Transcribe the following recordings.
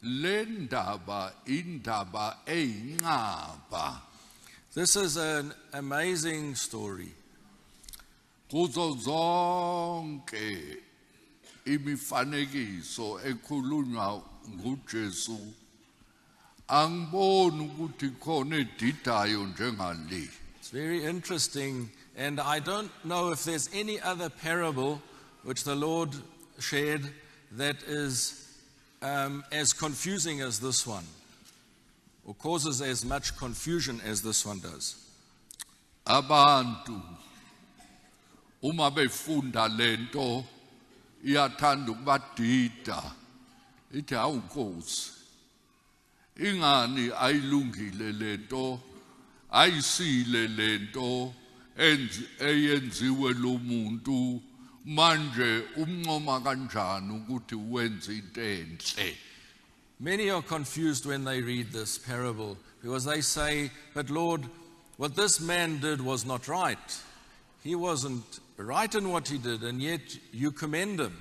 lendaba indaba eyinqaba. This is an amazing story. Kuzo zonke imifanekiso ekhulunywa nguJesu angiboni ukuthi khona edidayo njengale. It's very interesting, and I don't know if there's any other parable which the Lord shared that is as confusing as this one, or causes as much confusion as this one does. Abantu uma befunda lento iyathanda ukubadida ithi hawu Nkosi ingani ayilungile lento ayisile lento eyenziwe lo muntu manje umncoma kanjani ukuthi wenze into enhle. Many are confused when they read this parable because they say, but Lord, what this man did was not right. He wasn't right in what he did, and yet you commend him.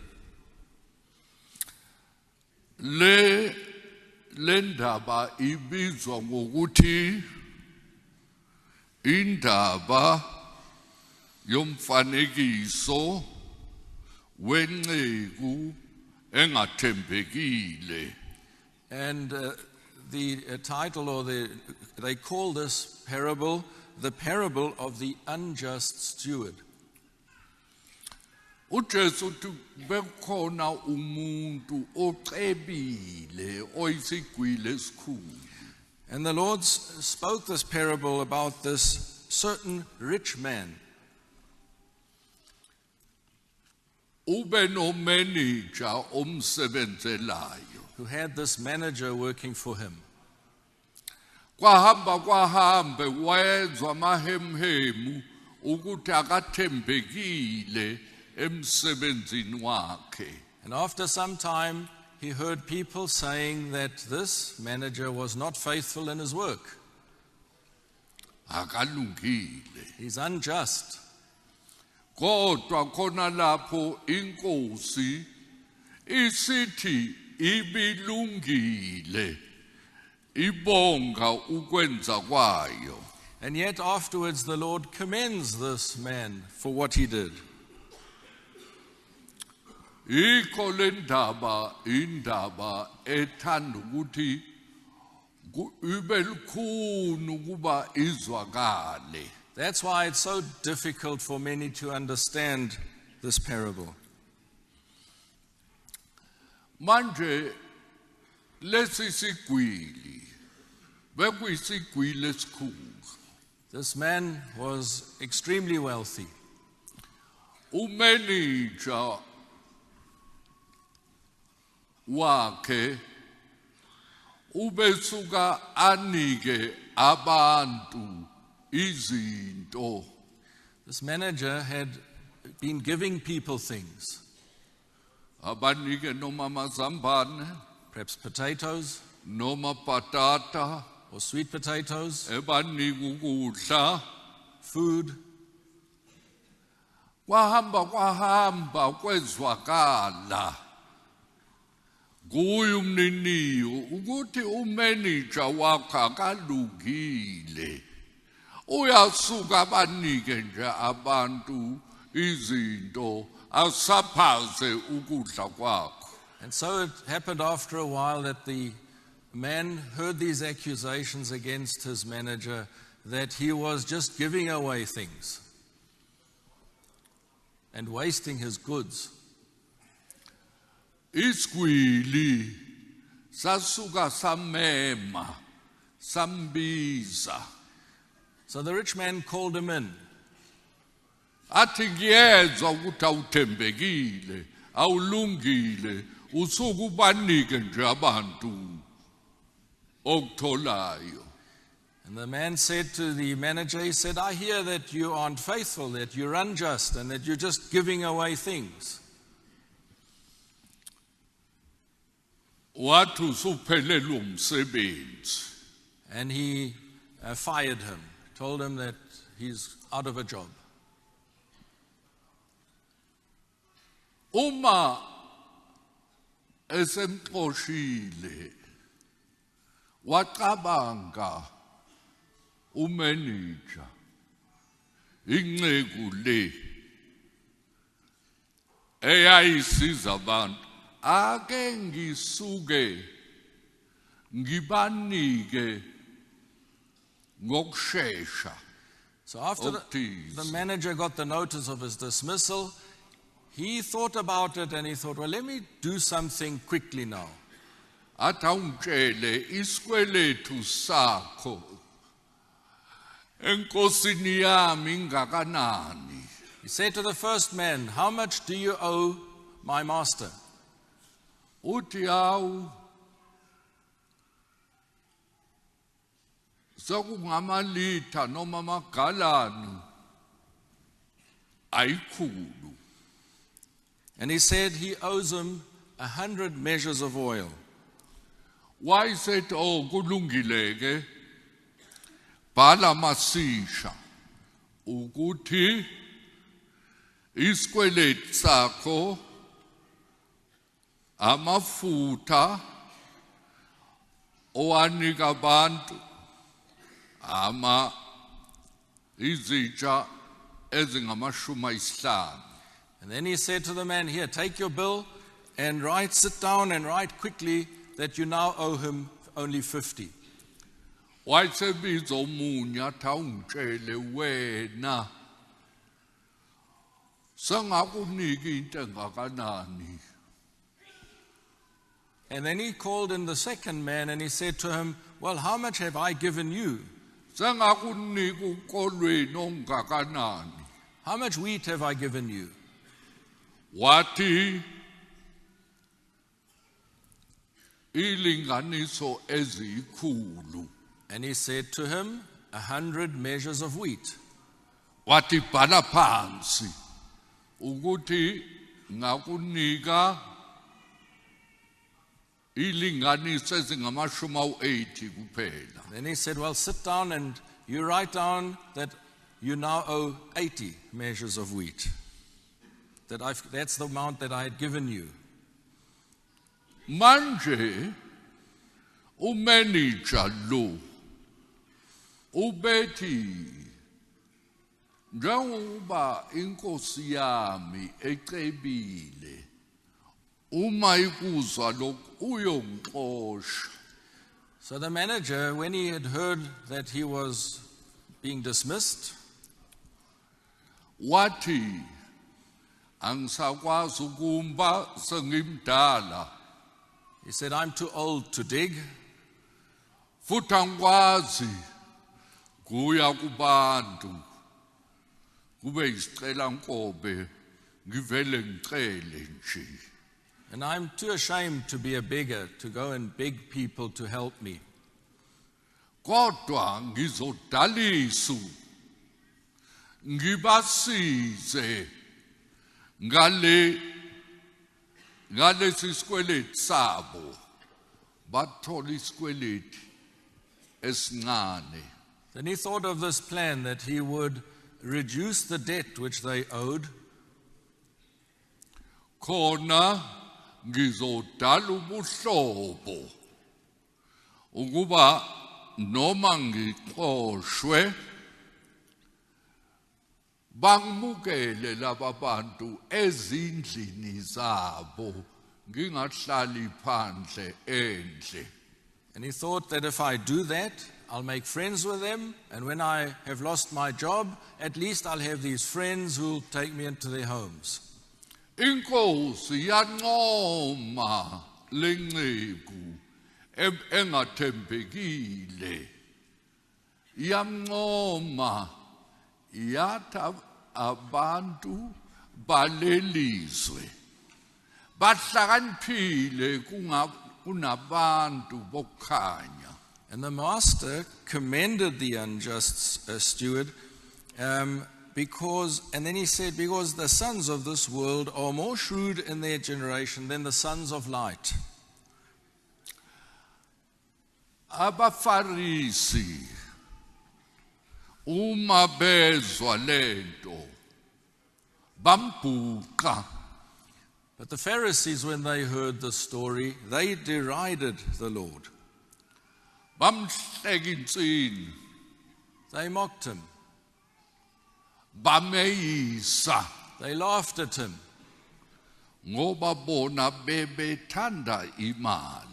Le ndaba ibizwa ngokuthi indaba yomfanekiso wenceku engathembekile. And the title, or they call this parable the parable of the unjust steward. uJesu uthi bekhona umuntu ocebile oyisigwili esikhulu. And the Lord spoke this parable about this certain rich man. Ube no manager omsebenzelayo. Who had this manager working for him. Kwahambe wezwa amahemhemu ukuthi akathembekile emsebenzini wakhe. And after some time, he heard people saying that this manager was not faithful in his work. Akalungile. He's unjust. Kodwa khona lapho inkosi isithi ibilungile ibonga ukwenza kwayo. And yet afterwards the Lord commends this man for what he did. Ikho le ndaba indaba ethanda ukuthi ibe lukhuni ukuba izwakale. That's why it's so difficult for many to understand this parable. Manje lesi sigwili bekuyisigwili esikhulu. This man was extremely wealthy. Umanager wakhe ubesuka anike abantu izinto. This manager had been giving people things. Abanike noma amazambane, perhaps potatoes, noma patata, or sweet potatoes, ebanike ukudla, food. Kwahamba kwezwakala kuye umniniyo ukuthi umanager wakhe akalungile. Uyasuka abanike nje abantu izinto asaphaze ukudla kwakho. And so it happened after a while that the man heard these accusations against his manager that he was just giving away things and wasting his goods. Isigwili sasuka samema sambiza. So the rich man called him in. Athi ngiyezwa ukuthi awuthembekile, awulungile, usuke ubanike nje abantu okutholayo. And the man said to the manager, he said, I hear that you aren't faithful, that you're unjust, and that you're just giving away things. Wathi usuphelelwe umsebenzi. And he fired him, told him that he's out of a job. Uma esemxoshile wacabanga umanager inceku le eyayisiza abantu ake ngisuke ngibanike ngokusheshsha. So after the manager got the notice of his dismissal, he thought about it and he thought, well, let me do something quickly now. Athi awungitshele isikweletu sakho enkosini yami ingakanani. He said to the first man, how much do you owe my master? Uthi hawu sekungamalitha noma amagalani ayikhulu. And he said he owes him 100 measures of oil. Why said, oh, kulungile ke bhala masisha ukuthi isikweletu sakho amafutha owanika abantu izitsha ezingamashumi ayisihlanu. And then he said to the man, here, take your bill and sit down and write quickly that you now owe him only 50. Wayesebiza omunye athi awungitshele wena sengakunika into engakanani. And then he called in the second man and he said to him, well, how much have I given you? Sengakunika ukolweni ongakanani. How much wheat have I given you? Wathi ilinganiso ezikhulu. And he said to him, 100 measures of wheat. Wathi bhala phansi ukuthi ngakunika ilinganiso ezingamashumi awu-80 kuphela. Then he said, well, sit down and you write down that you now owe 80 measures of wheat. That's the amount that I had given you. Manje umanager lo ubethi njengoba inkosi yami ecebile uma ikuzwa lokhu uyongixosha. So the manager, when he had heard that he was being dismissed, wathi angisakwazi ukumba sengimdala. He said, I'm too old to dig. Futhi angikwazi kuya kubantu kube yisicela nkobe ngivele ngicele nje. And I'm too ashamed to be a beggar, to go and beg people to help me. Kodwa ngizodalisa ngibasize ngalesi sikweletu sabo bathola isikweletu esincane. Then he thought of this plan that he would reduce the debt which they owed. Khona ngizodala ubuhlobo ukuba noma ngixoshwe bangimukele laba bantu ezindlini zabo ngingahlali phandle endle. And he thought that if I do that, I'll make friends with them, and when I have lost my job, at least I'll have these friends who'll take me into their homes. Inkosi yancoma lenceku engathembekile yancoma yatha abantu balelizwe bahlakaniphile kunabantu bokukhanya. And the master commended the unjust steward because the sons of this world are more shrewd in their generation than the sons of light. Abafarisi uma bezwa lento bambhuqa. But the Pharisees, when they heard the story, they derided the Lord. bamhleka insini, They mocked him. bameyisa They laughed at him ngoba bona bebethanda imali.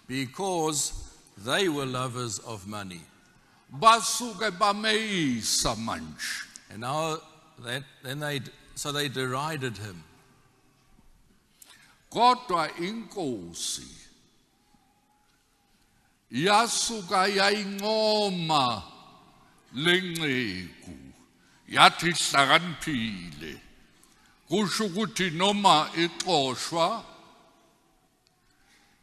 because they were lovers of money. Basuke bameyisa manje. And now so they derided him. Kodwa inkosi yasuka yayincoma lenceku yathi hlakaniphile, kusho ukuthi noma ixoshwa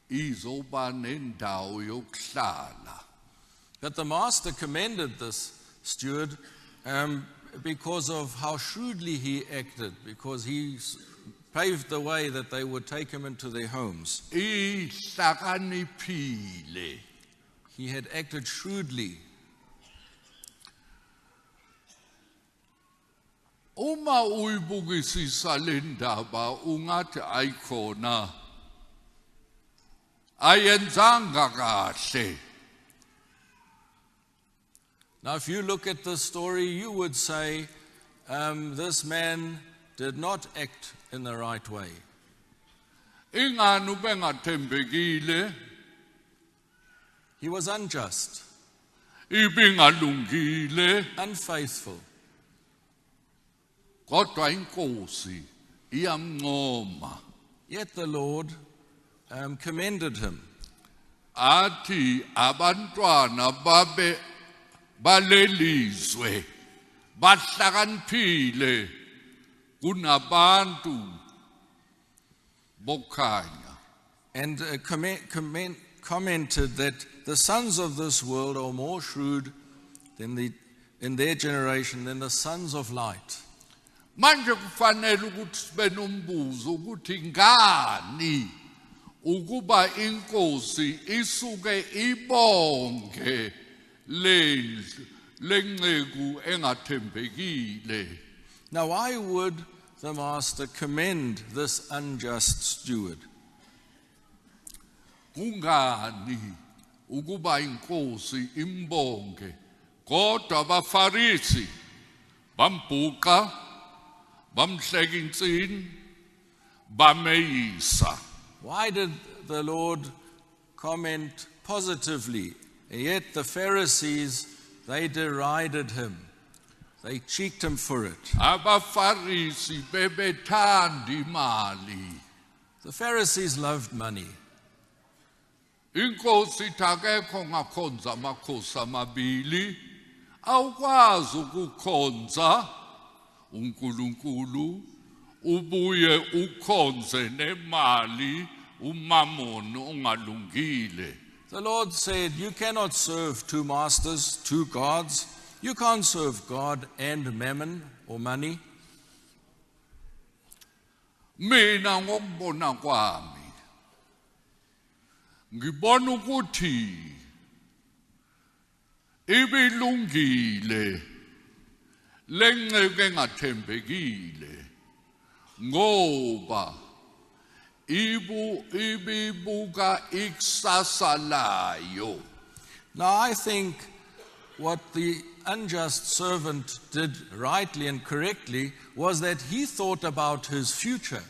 izoba nendawo yokuhlala. But the master commended this steward because of how shrewdly he acted, because he paved the way that they would take him into their homes. Ihlakaniphile. He had acted shrewdly. Uma uyibukisisa le ndaba ungathi ayikhona, ayenzanga kahle. Now, if you look at this story, you would say this man did not act in the right way. Ingani ubengathembekile, He was unjust, ibingalungile, unfaithful. kodwa inkosi iyamncoma. Yet the Lord commended him. Athi abantwana balelizwe bahlakaniphile kunabantu bokhanya. And commented that the sons of this world are more shrewd in their generation than the sons of light. Manje kufanele ukuthi sibe nombuzo ukuthi ngani ukuba inkosi isuke ibonge lenceku engathembekile. Now, why would the master commend this unjust steward? Kungani ukuba inkosi imbonge kodwa abaFarisi bambhuqa, bamhleka insini, bameyisa? Why did the Lord comment positively? And yet the Pharisees, they derided him. They cheeked him for it. AbaFarisi bebethanda imali. The Pharisees loved money. Inkosi ithi akekho ngakhonza amakhosi amabili, awukwazi ukukhonza uNkulunkulu ubuye ukhonze nemali, umamon ongalungile. The Lord said, you cannot serve two masters, two gods. You can't serve God and mammon or money. Mina ngokubona kwami ngibona ukuthi ibilungile lenceku engathembekile ngoba ibibuka ikusasa layo. Now, I think what the unjust servant did rightly and correctly was that he thought about his future.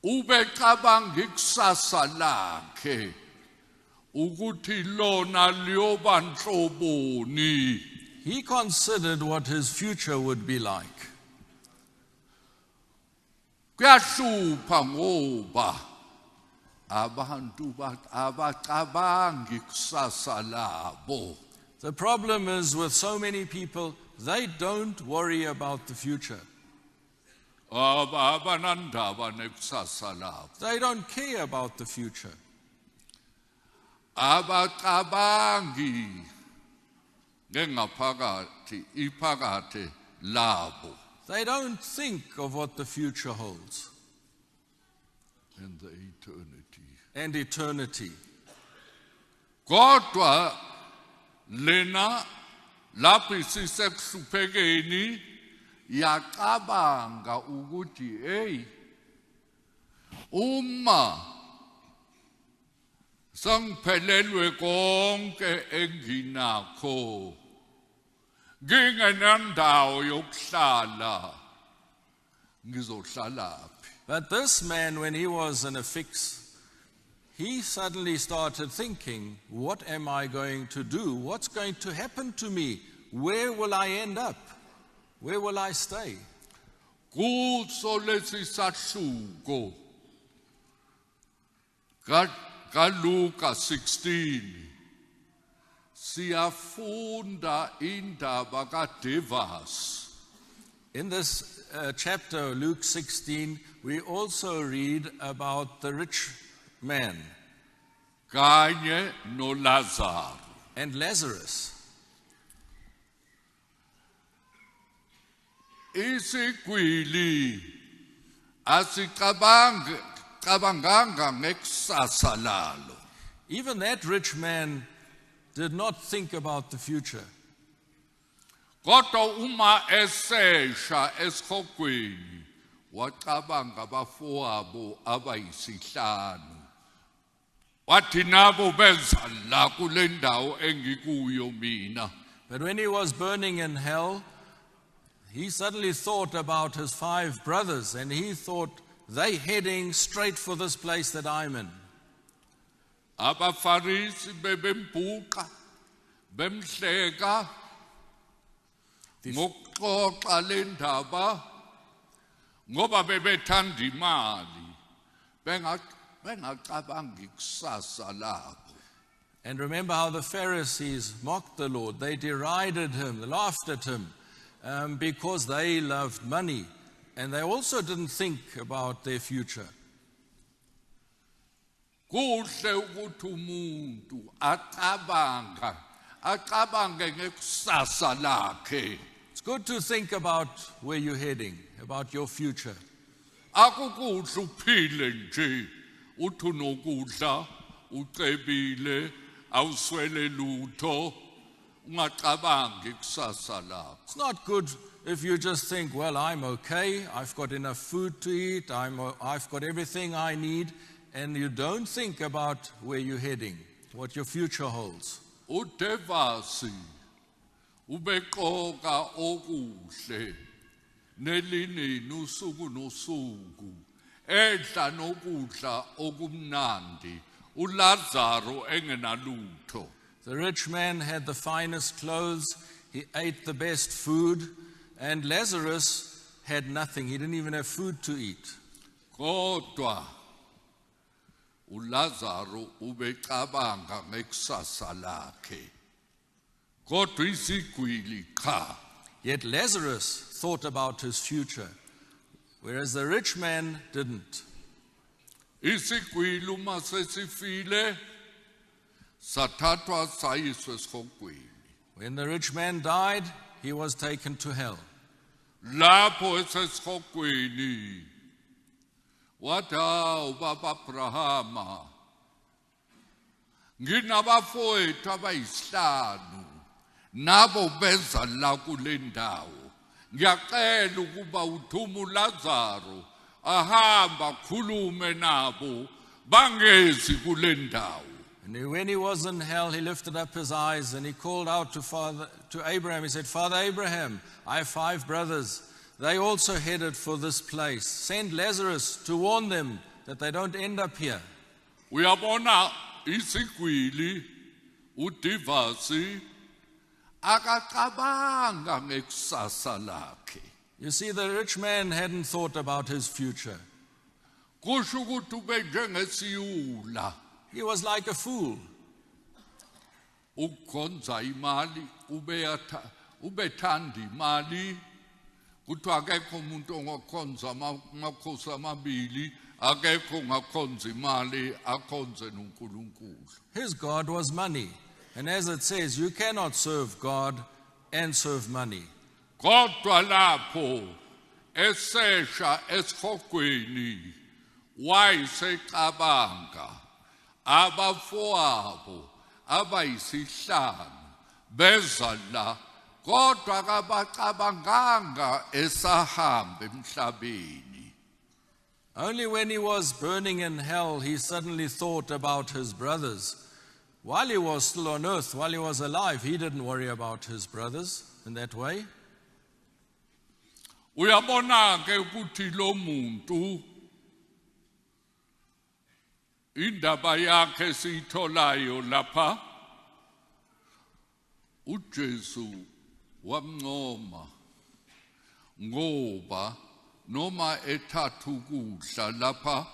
Ubecabanga ikusasa lakhe ukuthi lona liyoba nhloboni. He considered what his future would be like. Kuyahlupha ngoba abantu abacabangi ikusasa labo. The problem is with so many people, they don't worry about the future. Abanandaba nekusasa labo. They don't care about the future. Abacabangi ngengaphakathi iphakathe labo. They don't think of what the future holds And the eternity. and eternity. Kodwa lena lapho sisekuhluphekeni yacabanga ukuthi hey, uma Sangiphelelwe konke enginakho. Ngingenandawo yokuhlala. Ngizohlalaphi? But this man, when he was in a fix, he suddenly started thinking, what am I going to do? What's going to happen to me? Where will I end up? Where will I stay? Kuso lesi sahluko kaLuka 16 siyafunda indaba kaDevas. In this chapter, Luke 16, we also read about the rich man Kanye no Lazarus. and Lazarus. Isigwili cabanganga ngekusasa lalo. Even that rich man did not think about the future. Kodwa uma esesha esikhogweni wacabanga abafowabo abayisihlanu. Wathi nabo beza la kule ndawo engikuyo mina. But when he was burning in hell, he suddenly thought about his 5 brothers, and he thought, they heading straight for this place that I'm in. Abafarisi bebembuka bemhleka ngokuxoxa le ndaba ngoba bebethanda imali bengacabangi kusasa labo. And remember how the Pharisees mocked the Lord. They derided him, they laughed at him, because they loved money. And they also didn't think about their future. Kuhle ukuthi umuntu acabange ngekusasa lakhe. It's good to think about where you're heading, about your future. Akukuhle uphile nje uthi unokudla ucebile awuswele lutho ungacabangi kusasa lakho. It's not good if you just think, well, I'm okay, I've got enough food to eat, I've got everything I need, and you don't think about where you're heading, what your future holds. uDevasi ubeqoka okuhle nelinini usuku nosuku edla nokudla okumnandi uLazaro engenalutho. The rich man had the finest clothes, he ate the best food, and Lazarus had nothing. He didn't even have food to eat. Kodwa uLazaro ubecabanga ngekusasa lakhe. Kodwa isigwili cha. Yet Lazarus thought about his future, whereas the rich man didn't. Isigwili uma sesifile sathathwa sayiswe esikhogweni. When the rich man died, he was taken to hell. Lapho esesikhogweni wathi ubaba Abrahama nginabafowethu abayisihlanu nabo beza la kule ndawo. Ngiyacela ukuba uthuma uLazaro ahamba khulume nabo bangezi kule ndawo. And when he was in hell, he lifted up his eyes and he called out to Abraham. He said, Father Abraham, I have 5 brothers. They also headed for this place. Send Lazarus to warn them that they don't end up here. Uyabona isigwili uDevasi akacabanga ngekusasa lakhe. You see, the rich man hadn't thought about his future. Kusho ukuthi ube njengesiyula. He was like a fool. Ukukhonza imali ubethanda imali. Kuthiwa akekho umuntu ongakhonza amakhosi amabili, akekho ongakhonza imali akhonze noNkulunkulu. His God was money. And as it says, you cannot serve God and serve money. Kodwa lapho esesha esikhogweni wayesecabanga abafowabo abayisihlanu beza la kodwa kabacabanganga esahamba emhlabeni. Only when he was burning in hell, he suddenly thought about his brothers. While he was still on earth, while he was alive, he didn't worry about his brothers in that way. Uyabona ke ukuthi lo muntu indaba yakhe siyitholayo lapha uJesu wamncoma ngoba noma ethatha ukudla lapha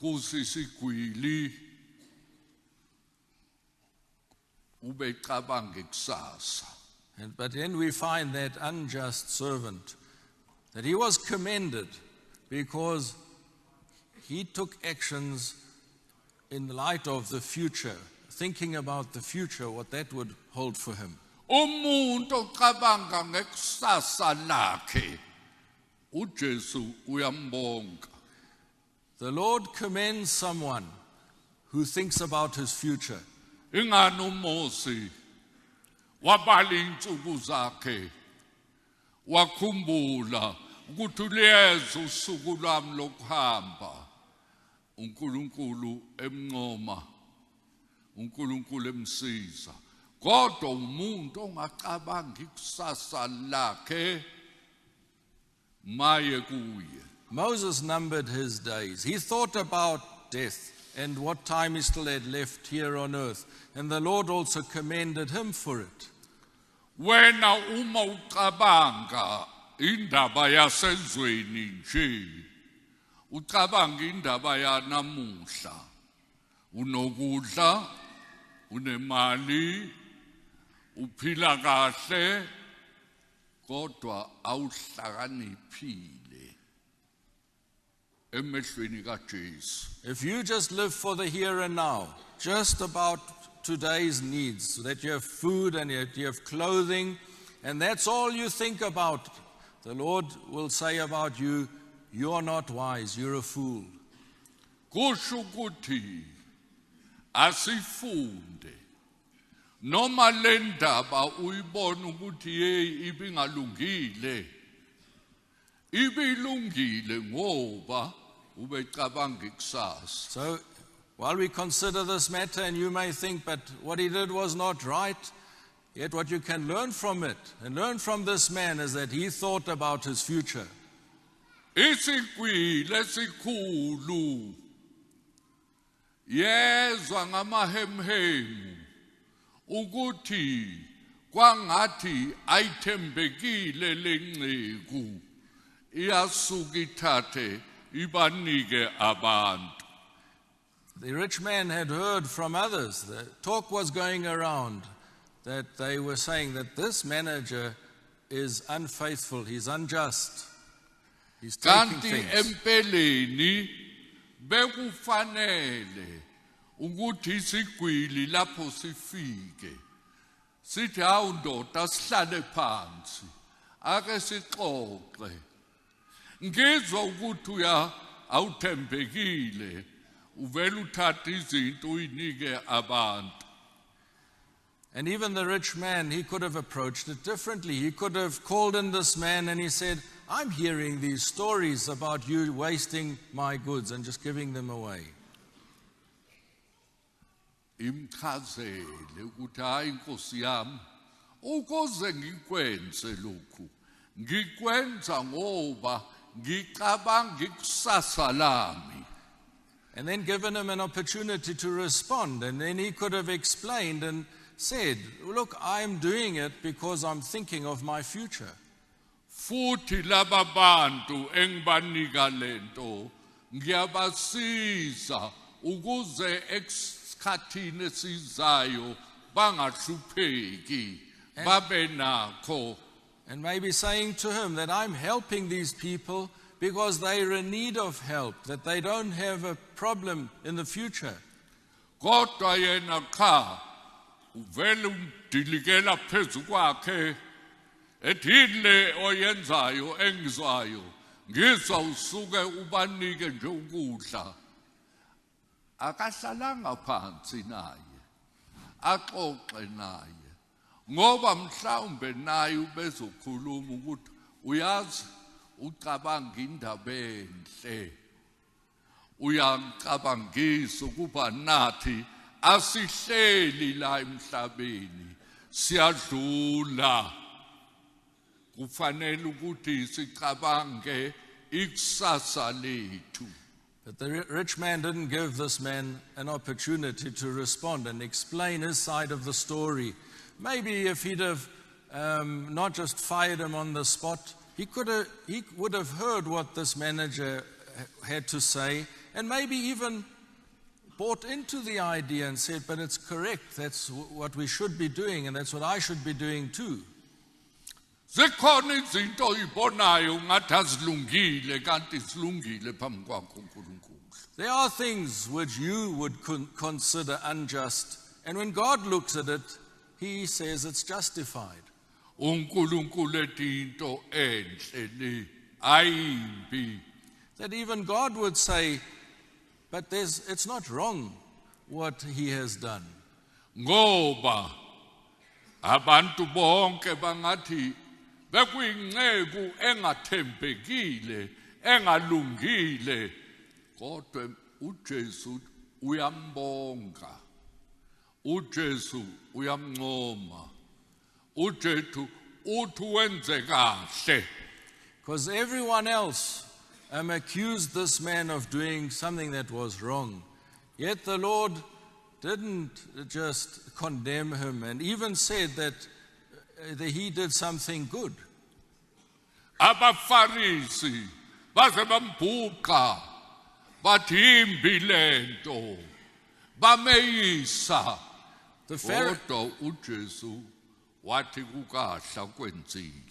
kusisigwili ubecabanga ikusasa. But then we find that unjust servant, that he was commended because he took actions in light of the future, thinking about the future, what that would hold for him. Umuntu ocabanga ngekusasa lakhe uJesu uyambonga. The Lord commends someone who thinks about his future. Ingani uMose wabala insuku zakhe wakhumbula ukuthi liyeza usuku lwami lokuhamba, uNkulunkulu emncoma, uNkulunkulu emsiza. Kodwa umuntu ongacabanga ikusasa lakhe maye kuye. Moses numbered his days. He thought about death and what time he still had left here on earth. And the Lord also commended him for it. Wena uma ucabanga indaba yasezweni nje, ucabanga indaba yanamuhla, unokudla, unemali, uphila kahle, kodwa awuhlakaniphile emehlweni kaJesu. If you just live for the here and now, just about today's needs, so that you have food and you have clothing, and that's all you think about, the Lord will say about you, you're not wise, you're a fool. Kusho ukuthi asifunde noma le ndaba uyibona ukuthi hey ibingalungile, ibilungile ngoba ubecabanga ikusasa. So while we consider this matter, and you may think, but what he did was not right, yet what you can learn from it, and learn from this man, is that he thought about his future. Isigwili esikhulu yezwa ngamahemhemu ukuthi kwangathi ayithembekile lenceku, iyasuka ithathe ibanike abantu. The rich man had heard from others, the talk was going around that they were saying that this manager is unfaithful, he's unjust, he's taking Kanti things. empeleni bekufanele ukuthi isigwili lapho sifike sithi hawu ndoda sihlale phansi ake sixoxe, ngizwa ukuthi awuthembekile, uvela uthatha izinto uyinike abantu. And even the rich man, he could have approached it differently. He could have called in this man and he said, I'm hearing these stories about you wasting my goods and just giving them away. Imchazele ukuthi hayi Nkosi yami, ukuze ngikwenze lokhu ngikwenza ngoba ngicabanga ikusasa lami. And then given him an opportunity to respond, and then he could have explained and said, look, I'm doing it because I'm thinking of my future. Futhi laba bantu engibanika lento ngiyabasiza ukuze esikhathini esizayo bangahlupheki babe nakho. And maybe saying to him that I'm helping these people because they're in need of help, that they don't have a problem in the future. Kodwa yena cha uvela umdilikela phezu kwakhe ethile oyenzayo engizwayo, ngizwa usuke ubanike nje ukudla. Akahlalanga phansi naye axoxe naye, ngoba mhlawumbe naye ubezokhuluma ukuthi uyazi ucabanga indaba enhle uyangicabangisa ukuba nathi asihleli la emhlabeni siyadlula kufanele ukuthi sicabange ikusasa lethu. But the rich man didn't give this man an opportunity to respond and explain his side of the story. Maybe if he'd have not just fired him on the spot, he would have heard what this manager had to say, and maybe even bought into the idea and said, but it's correct, that's what we should be doing, and that's what I should be doing too. Zikhona izinto oyibonayo ngathi azilungile kanti zilungile phambi kwakho uNkulunkulu. There are things which you would consider unjust, and when God looks at it, He says it's justified. uNkulunkulu ethi into enhle le ayimbi. That even God would say, but it's not wrong what he has done. Ngoba abantu bonke bangathi bekuyinceku engathembekile engalungile kodwa uJesu uyambonga, uJesu uyamncoma, uJesu uthi wenze kahle. Because everyone else accused this man of doing something that was wrong. Yet the Lord didn't just condemn him and even said that he did something good. Abafarisi baze bambhuqa bathi imbi lento bameyisa kodwa uJesu wathi kukahla kwenzile.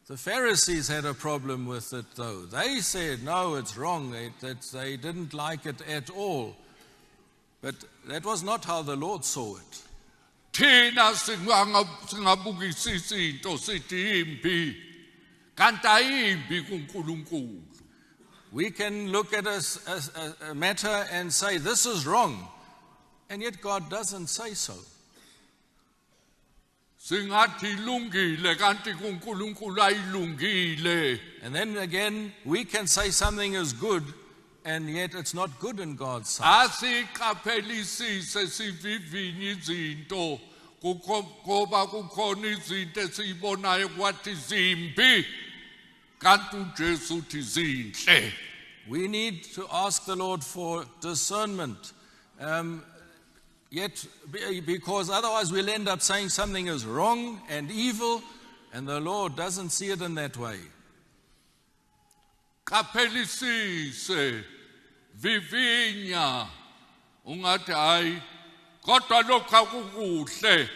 The Pharisees had a problem with it though. They said, no, it's wrong. They didn't like it at all. But that was not how the Lord saw it. Thina singabukisisi into sithi imbi kanti ayimbi kuNkulunkulu. We can look at a matter and say, this is wrong. And yet God doesn't say so. Singathi lungile kanti kuNkulunkulu ayilungile. And then again, we can say something is good, and yet it's not good in God's sight. Asiqaphelisise sivivinye izinto ngoba kukhona izinto esibonayo kwathi zimbi kanti uJesu uthi zinhle. We need to ask the Lord for discernment. Yet, because otherwise we'll end up saying something is wrong and evil, and the Lord doesn't see it in that way. Qaphelisise vivinya ungathi hayi kodwa lokho akukuhle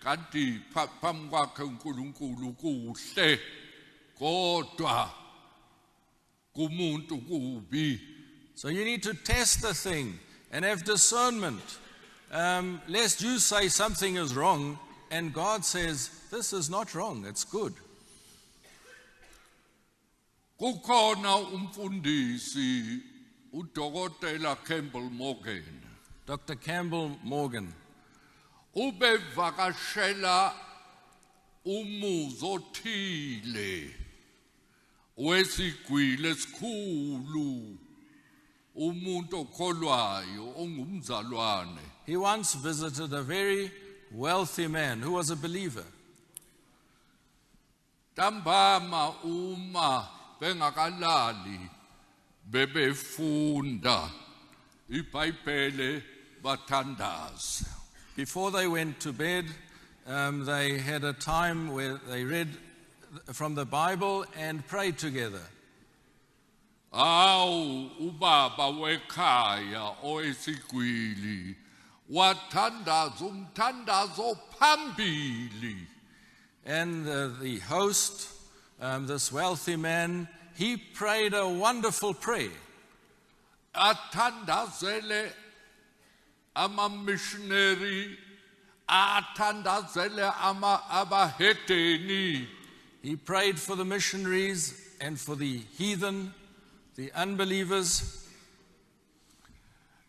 kanti phambi kwakhe uNkulunkulu kuhle kodwa kumuntu kubi. So you need to test the thing and have discernment. Lest you say something is wrong and God says this is not wrong, it's good. Kukhona umfundisi uDokotela Campbell Morgan. Dr. Campbell Morgan. Ubevakashela umuzi othile wesigwili esikhulu umuntu okholwayo ongumzalwane. He once visited a very wealthy man who was a believer. Tambama uma bengakalali bebefunda iBhayibheli bathandaza. Before they went to bed, they had a time where they read from the Bible and prayed together. Awu ubaba wekhaya oesigwili wathandaza umthandazo phambili. And the host, this wealthy man, he prayed a wonderful prayer. Athandazele ama-missionary, athandazele abahedeni. He prayed for the missionaries and for the heathen, the unbelievers.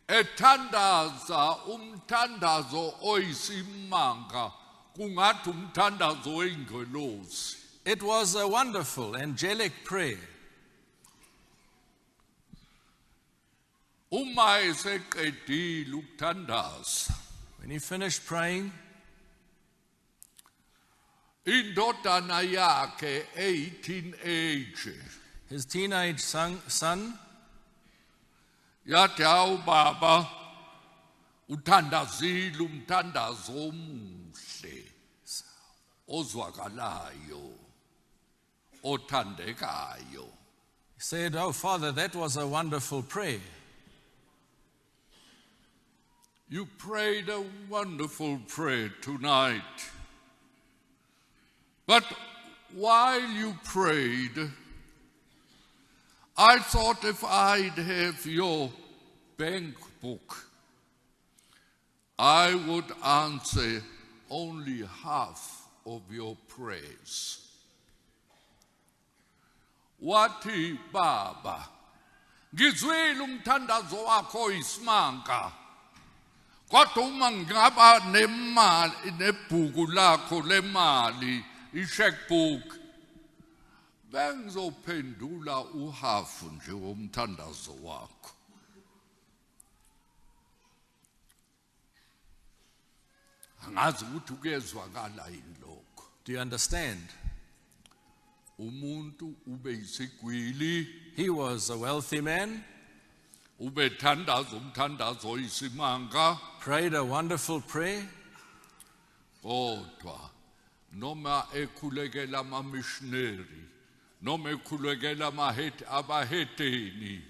Ethandaza umthandazo oyisimanga kungathi umthandazo wengelosi. It was a wonderful, angelic prayer. Uma eseqedile ukuthandaza, When he finished praying, indodana yakhe eyi-teenage his teenage son yathi, hawu baba, uthandazile umthandazo omuhle, ozwakalayo, othandekayo. said, "Oh, Father, that was a wonderful prayer. You prayed a wonderful prayer tonight. But while you prayed, I thought if I'd have your bank book, I would answer only half of your prayers." Wathi, baba, ngizwile umthandazo wakho isimanga. Kodwa uma ngingaba nemali, nebhuku lakho lemali, i-checkbook, bengizophendula uhafu nje womthandazo wakho. Angazi ukuthi kuyezwakala yini lokho. Do you understand? Umuntu ube yisigwili, He was a wealthy man, ube thandaza umthandazo oyisimanga, prayed a wonderful prayer, kodwa noma ekhulekela ama-missionary, noma ekhulekela abahedeni,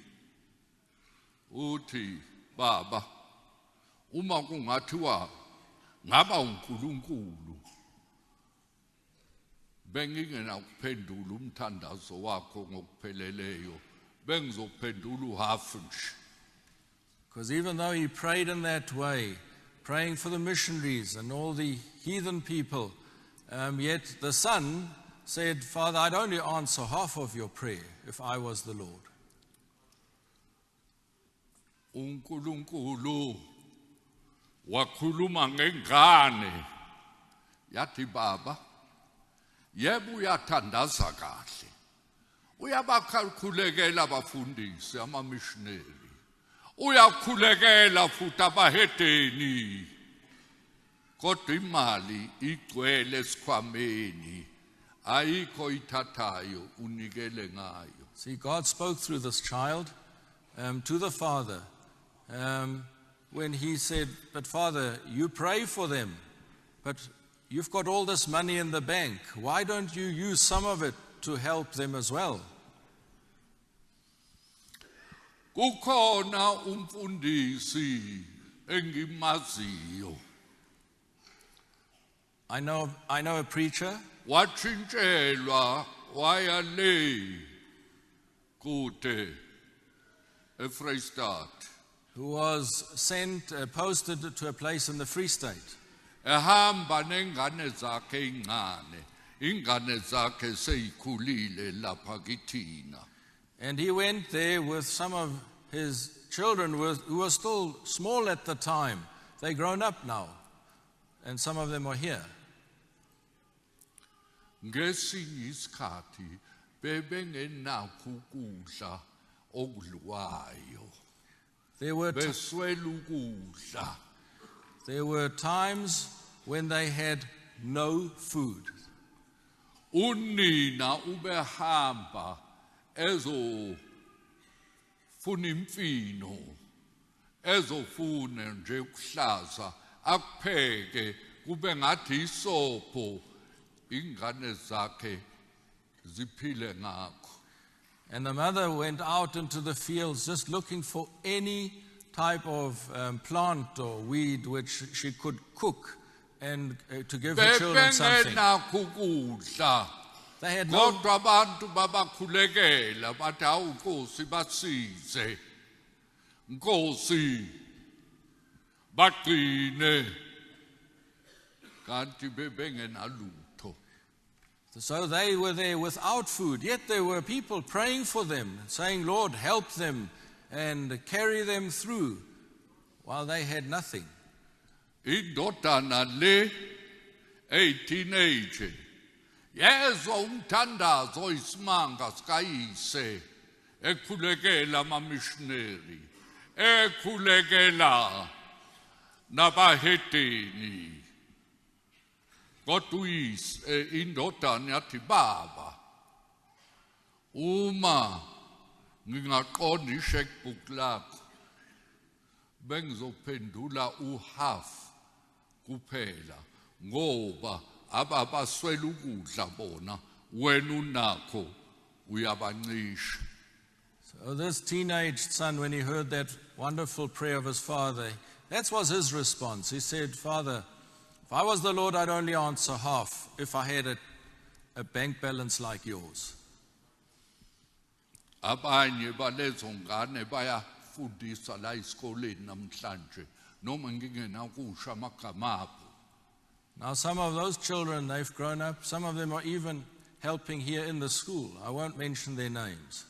uthi, baba, uma kungathiwa ngaba uNkulunkulu, bengingena ukuphendula umthandazo wakho ngokupheleleyo, bengizophendula uhafu nje. because even though he prayed in that way, praying for the missionaries and all the heathen people, yet the son said, "Father, I'd only answer half of your prayer if I was the Lord." uNkulunkulu wakhuluma ngengane, yathi, baba, yebo uyathandaza kahle, uyabakhulekela abafundisi, ama-missionary, uyakhulekela futhi abahedeni, kodwa imali igcwele esikhwameni, ayikho ithathayo unikele ngayo. See, God spoke through this child to the father when he said, "But Father, you pray for them, but you've got all this money in the bank. Why don't you use some of it to help them as well?" Kukhona umfundisi engimaziyo, I know a preacher watshintshelwa waya le kude eFreystad, who was posted to a place in the Free State. ehamba nengane zakhe incane, ingane zakhe seyikhulile lapha kithina. And he went there with some of his children who were still small at the time. They're grown up now, and some of them are here. Ngesinye isikhathi bebengenakho ukudla okudliwayo, There were beswela ukudla. There were times when they had no food. Unina ubehamba ezofuna imfino, ezofuna nje ukuhlaza, akupheke kube ngathi isopho, ingane zakhe ziphile ngakho. And the mother went out into the fields just looking for any type of plant or weed which she could cook and to give her children something. Bebengenakho ukudla, They had no, kodwa abantu babakhulekela bathi, hawu Nkosi basize, Nkosi bagcine, kanti bebengenalutho. so they were there without food, yet there were people praying for them, saying, "Lord, help them and carry them through," while they had nothing. Indodana le eyi-teenage yezwa umthandazo oyisimanga sikayise ekhulekela ama-missionary, ekhulekela nabahedeni kodwa uyise indodana yathi baba uma ngingaqonda i-checkbook lakho bengizophendula uhalf kuphela ngoba ababaswela ukudla bona wena unakho uyabancisha. So this teenage son, when he heard that wonderful prayer of his father, that was his response. He said, Father, if I was the Lord, I'd only answer half if I had a bank balance like yours. Abanye balezo ngane bayafundisa la esikoleni namhlanje noma ngingenakusho amagama abo. Now some of those children, they've grown up. Some of them are even helping here in the school. I won't mention their names.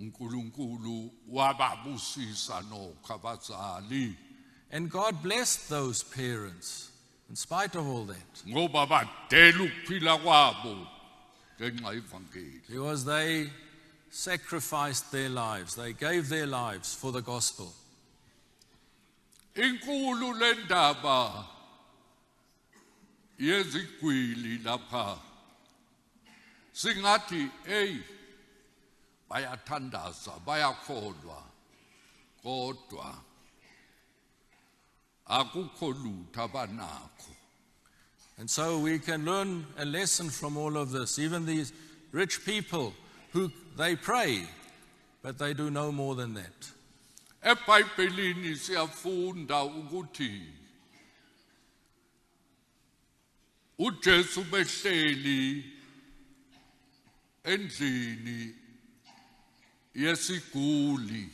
uNkulunkulu wababusisa nokho abazali And God blessed those parents in spite of all that. ngoba badela ukuphila kwabo ngenxa yevangeli. Because they sacrificed their lives. They gave their lives for the gospel. Inkulu lendaba yezigwili lapha singathi hey bayathandaza bayakholwa kodwa akukho lutho abanakho. And so we can learn a lesson from all of this. Even these rich people who they pray, but they do no more than that. eBhayibhelini siyafunda ukuthi uJesu behleli endlini yesiguli.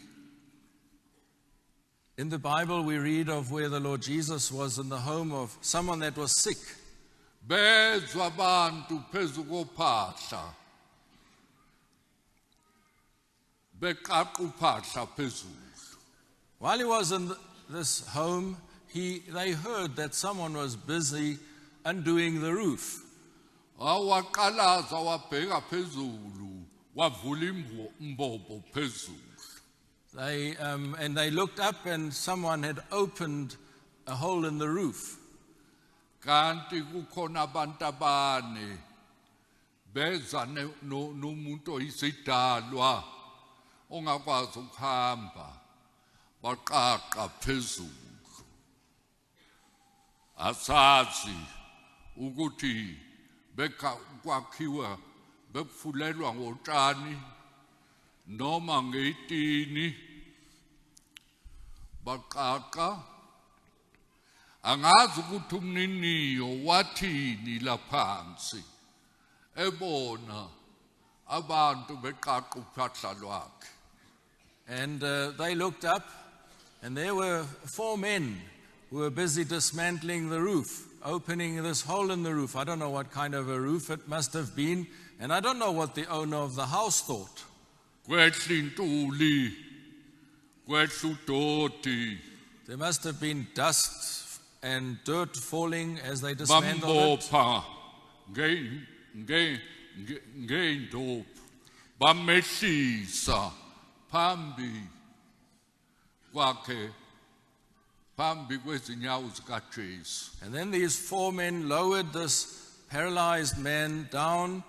In the Bible, we read of where the Lord Jesus was in the home of someone that was sick. Bezwa abantu phezu kophahla beqaqa uphahla phezulu. While he was in this home, they heard that someone was busy undoing the roof. Awaqalaza wabheka phezulu wavula imbobo phezulu. And they looked up and someone had opened a hole in the roof. Kanti kukhona abantu abane beza nomuntu oyisidalwa ongakwazi ukuhamba baqaqa phezulu. Asazi ukuthi kwakhiwa bekufulelwa ngotshani noma ngeyitini baqaqa. Angazi ukuthi umniniyo wathini laphansi ebona abantu beqaqa uphahla lwakhe. And they looked up, and there were 4 men who were busy dismantling the roof, opening this hole in the roof. I don't know what kind of a roof it must have been, and I don't know what the owner of the house thought. Kwehla intuli, kwehla udoti. There must have been dust and dirt falling as they dismantled it. Bambopha ngeindophu bamehlisa phambi kwakhe phambi kwezinyawo zikaJesu. And then these 4 men lowered this paralyzed man down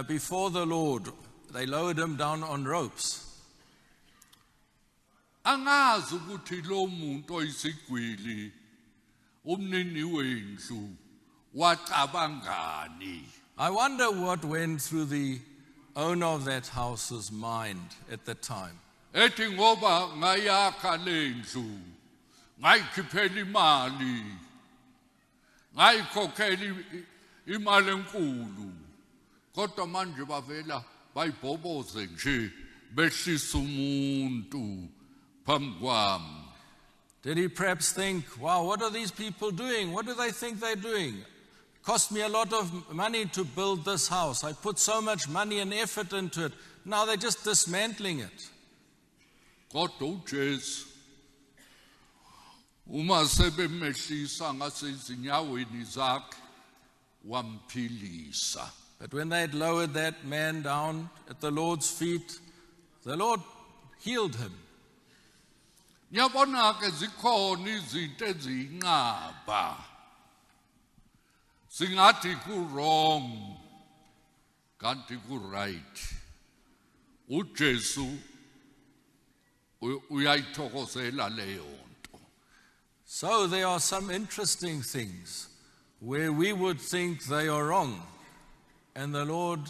before the Lord. They lowered him down on ropes. Angazi ukuthi lo muntu oyisigwili umnini wendlu wacabangani. I wonder what went through the owner of that house's mind at the time. Ethi ngoba ngayakha lendlu ngayikhiphela imali ngayikhokhela imali enkulu kodwa manje bavela bayibhoboze nje behlisa umuntu phambi kwami. Did he perhaps think, wow, what are these people doing? What do they think they're doing? It cost me a lot of money to build this house. I put so much money and effort into it. Now they're just dismantling it. Kodwa uJesu uma sebemehlisa ngasezinyaweni zakhe wamphilisa. But when they had lowered that man down at the Lord's feet, the Lord healed him. Nyabona ke zikhona izinto eziyinqaba. Singathi ku wrong kanti ku right. uJesu uyayithokozela leyo nto. So there are some interesting things where we would think they are wrong, and the Lord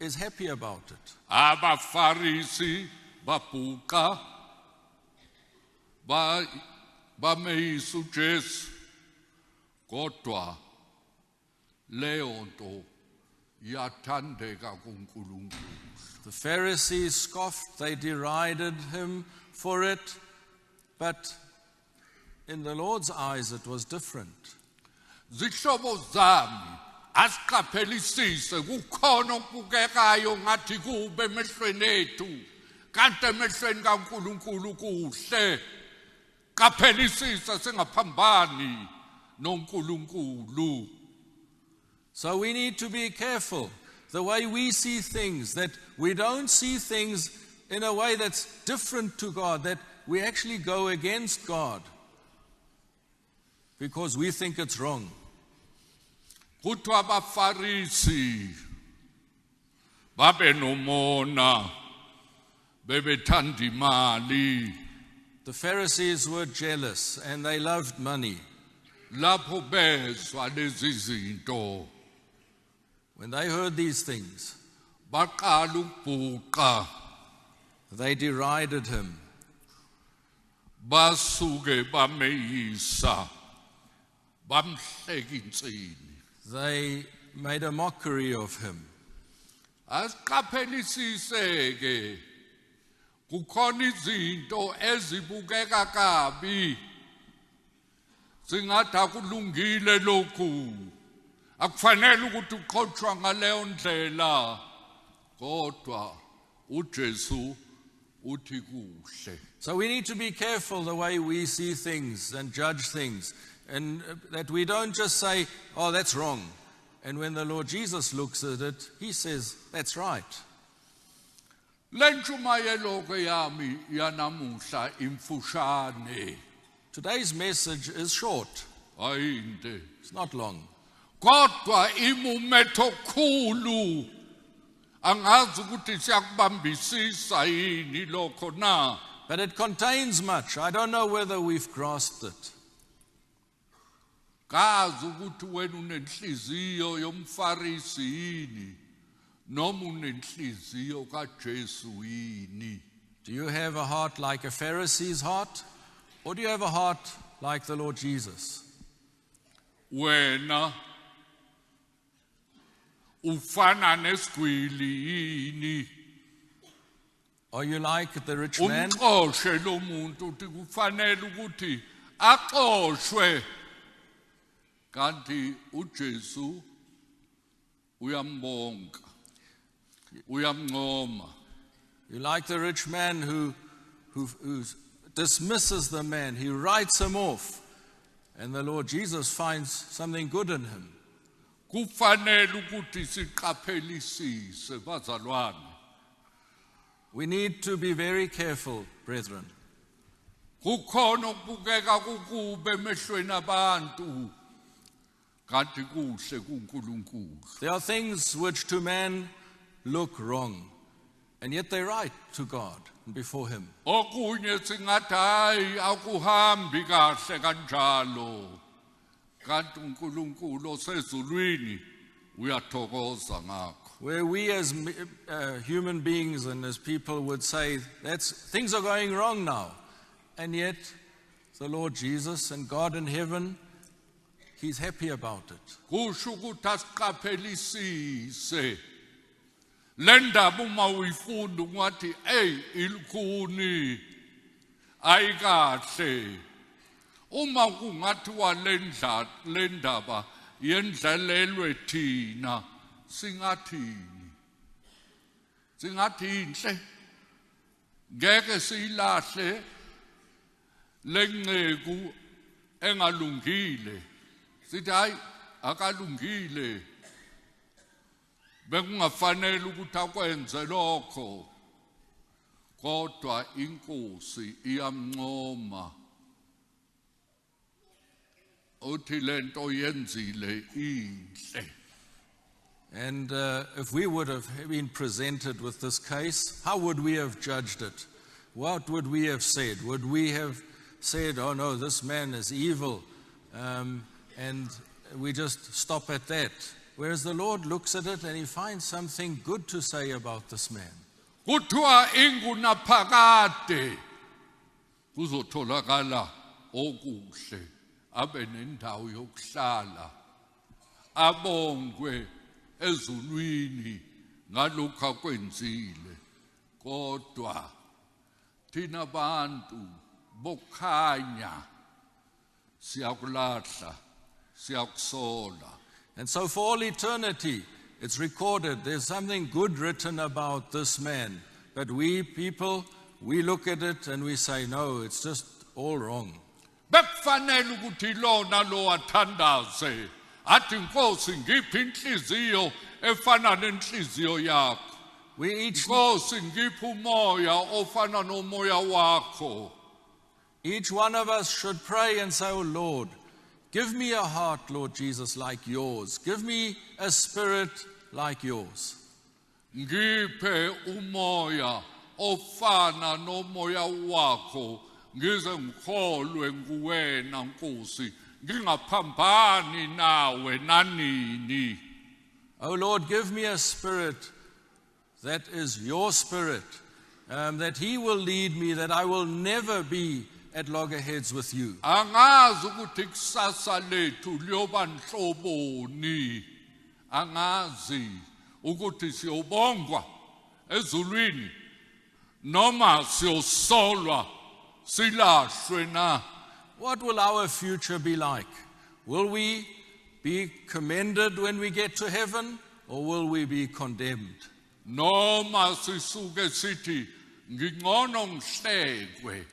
is happy about it. Abafarisi babhuqa bameyisa uJesu kodwa leyo nto yathandeka kuNkulunkulu. The Pharisees scoffed, they derided him for it, but in the Lord's eyes it was different. Zihlobo zami asiqaphelisise kukhona okubukekayo ngathi kube emehlweni ethu kanti emehlweni kaNkulunkulu kuhle. Qaphelisise singaphambani noNkulunkulu. So we need to be careful the way we see things, that we don't see things in a way that's different to God, that we actually go against God because we think it's wrong. Kuthiwa abaFarisi babe nomona bebethanda imali. The Pharisees were jealous and they loved money. Lapho bezwa lezi zinto When they heard these things, baqala ukubhuqa, they derided him. basuke bameyisa bamhleka insini. They made a mockery of him. Asiqaphelisise ke kukhona izinto ezibukeka kabi singathi akulungile lokhu akufanele ukuthi uqhotshwa ngaleyo ndlela kodwa uJesu uthi kuhle. So we need to be careful the way we see things and judge things, and that we don't just say, oh, that's wrong. And when the Lord Jesus looks at it, he says, that's right. Lentshumayelo ke yami yanamuhla imfushane. Today's message is short. Ayinde. It's not long. Kodwa imumetho khulu. Angazi ukuthi siyakubambisisa yini lokho na. But it contains much. I don't know whether we've grasped it. Kazi ukuthi wena unenhliziyo yomfarisi yini noma unenhliziyo kaJesu yini. Do you have a heart like a Pharisee's heart? Or do you have a heart like the Lord Jesus? Wena ufana nesigwili yini. Are you like the rich man? Umxoshe lo muntu uthi kufanele ukuthi axoshwe. Kanti uJesu uyambonga. Uyamncoma. You like the rich man who dismisses the man. He writes him off. And the Lord Jesus finds something good in him. Kufanele ukuthi siqaphelisise bazalwane. We need to be very careful, brethren. Kukhona okubukeka kukube emehlweni abantu kanti kuhle kuNkulunkulu. There are things which to man look wrong, and yet they're right to God and before him. Okunye singathi hayi akuhambi kahle kanjalo. Kanti uNkulunkulu osezulwini uyathokoza ngakho. Where we as human beings and as people would say, things are going wrong now. And yet, the Lord Jesus and God in heaven, he's happy about it. Kusho ukuthi asiqaphelisise. Le ndaba uma uyifunda ungathi ilikhuni ayikahle. Uma kungathiwa le ndaba yendlelelwe thina singathini. Singathi inhle. Ngeke silahle lenqeku engalungile. Sithi hayi akalungile. Bekungafanele ukuthi akwenze lokho. kodwa inkosi iyamncoma uthi lento yenzile inhle. And if we would have been presented with this case, how would we have judged it? What would we have said? Would we have said, oh no, this man is evil, and we just stop at that? Whereas the Lord looks at it and he finds something good to say about this man. Kuthiwa ingunaphakade kuzotholakala okuhle, abe nendawo yokuhlala, abongwe ezulwini ngalokho akwenzile. Kodwa thina bantu bokhanya siyakulahla, siyakusola. And so for all eternity, it's recorded, there's something good written about this man. But we people, we look at it and we say, no, it's just all wrong. Bekufanele ukuthi lona lo athandaze athi Nkosi ngiphi inhliziyo efana nenhliziyo yakho. We each Nkosi ngiphi umoya ofana nomoya wakho. Each one of us should pray and say, oh Lord, give me a heart, Lord Jesus, like yours. Give me a spirit like yours. Ngiphe umoya ofana nomoya wakho, ngize ngikholwe kuwena Nkosi, ngingaphambani nawe nanini. Oh Lord, give me a spirit that is your spirit, that he will lead me, that I will never be at loggerheads with you. Angazi ukuthi kusasa lethu liyoba nhloboni. Angazi ukuthi siyobongwa ezulwini noma siyosolwa silahlwe na. What will our future be like? Will we be commended when we get to heaven, or will we be condemned? Noma sisuke sithi ngingcono ngihlekwe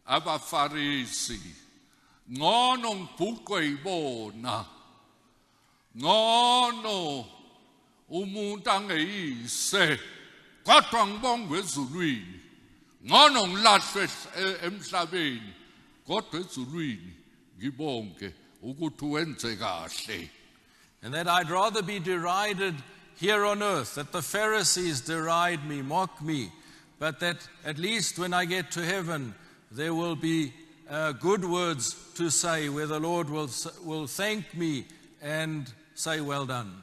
abafarisi, ngcono ngibhuqwe yibona, ngcono umuntu angeyise kodwa ngibongwe ezulwini, ngcono ngilahlwe emhlabeni kodwa ezulwini ngibonge ukuthi wenze kahle. And that I'd rather be derided here on earth, that the Pharisees deride me, mock me, but that at least when I get to heaven, there will be good words to say, where the Lord will thank me and say, well done.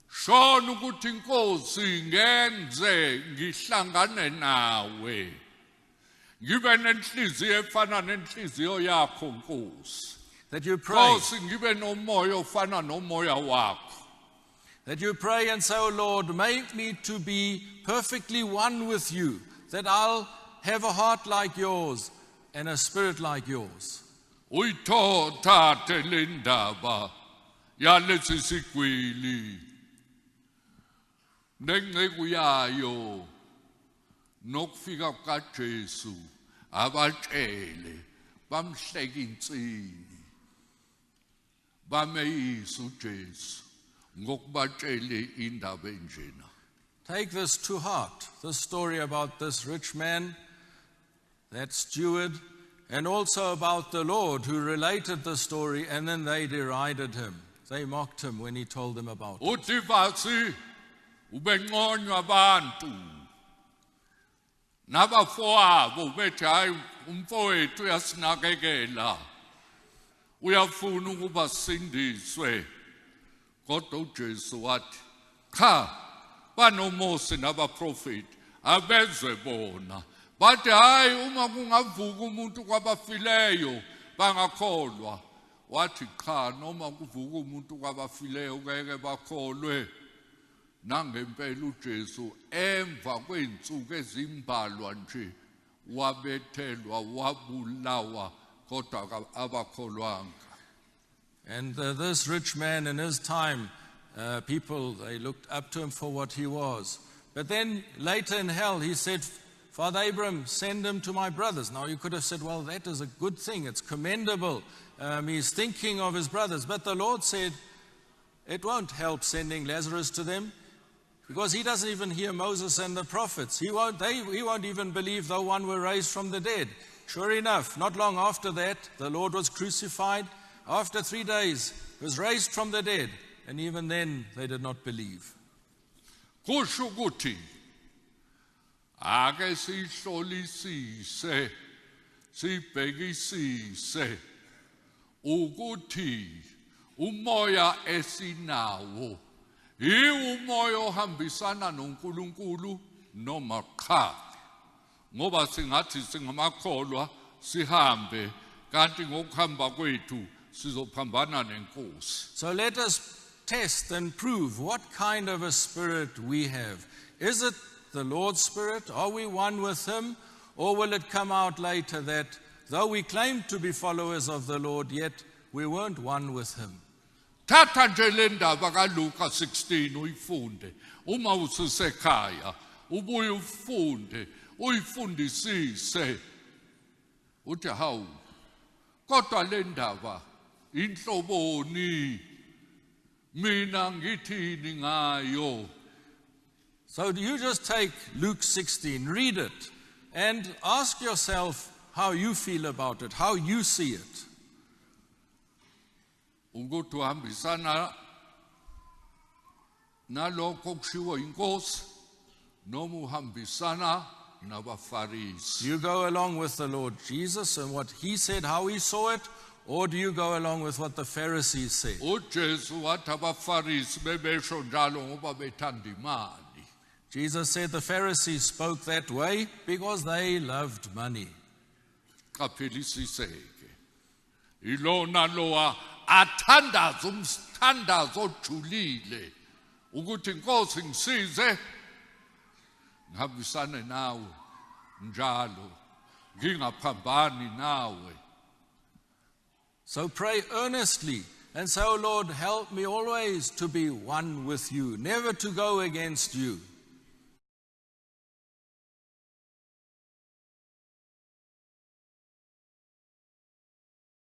Shona ukuthi Nkosi ngenze ngihlangane nawe, ngibe nenhliziyo efana nenhliziyo yakho Nkosi. That you pray. Nkosi ngibe nomoya ofana nomoya wakho. That you pray and say, oh Lord, make me to be perfectly one with you, that I'll have a heart like yours and a spirit like yours. Uyithathe le ndaba yalesi sigwili nenceku yayo nokufika kukaJesu abatshele bamhleka insini bameyisa uJesu ngokubatshele indaba enjena. Take this to heart, this story about this rich man, that steward, and also about the Lord who related the story, and then they derided him. They mocked him when he told them about it. Uthi basi ubenconywa abantu nabafowabo bethi hayi umfowethu uyasinakekela uyafuna ukuba sindiswe. Kodwa uJesu wathi cha, banoMose nabaprofeti abezwe bona, bathi hayi uma kungavuka umuntu kwabafileyo bangakholwa. Wathi cha, noma kuvuka umuntu kwabafileyo ngeke bakholwe. Nangempela uJesu emva kweinsuku ezimbalwa nje wabethelwa, wabulawa, kodwa abakholwanga. And this rich man in his time, people, they looked up to him for what he was. But then later in hell, he said, Father Abraham, send him to my brothers. Now you could have said, well, that is a good thing. It's commendable. He's thinking of his brothers. But the Lord said, it won't help sending Lazarus to them. Because he doesn't even hear Moses and the prophets. He won't even believe though one were raised from the dead. Sure enough, not long after that, the Lord was crucified. After 3 days, he was raised from the dead. And even then, they did not believe. Kusho ukuthi ake sihlolisise sibhekisise ukuthi umoya esinawo umoya ohambisana noNkulunkulu noma cha, ngoba singathi singamakholwa sihambe kanti ngokuhamba kwethu sizophambana nenkosi. So let us test and prove what kind of a spirit we have. Is it the Lord's Spirit? Are we one with Him? Or will it come out later that though we claim to be followers of the Lord, yet we weren't one with Him? Thatha nje le ndaba kaLuka 16 uyifunde uma ususekhaya, ubuye ufunde uyifundisise uthi hawu kodwa le ndaba inhloboni mina ngithini ngayo. So you just take Luke 16, read it, and ask yourself how you feel about it, how you see it. Ukuthi uhambisana nalokho kushiwo inkosi noma uhambisana nabaFarisi. Do you go along with the Lord Jesus and what He said, how He saw it, or do you go along with what the Pharisees said? uJesu wathi abaFarisi bebesho njalo ngoba bethanda imali. Jesus said the Pharisees spoke that way because they loved money. Qaphelisiseke ilona loa athandaza umthandazo ojulile ukuthi inkosi ngisize ngihambisane nawe njalo ngingaphambani nawe. So pray earnestly and say, oh Lord, help me always to be one with you, never to go against you.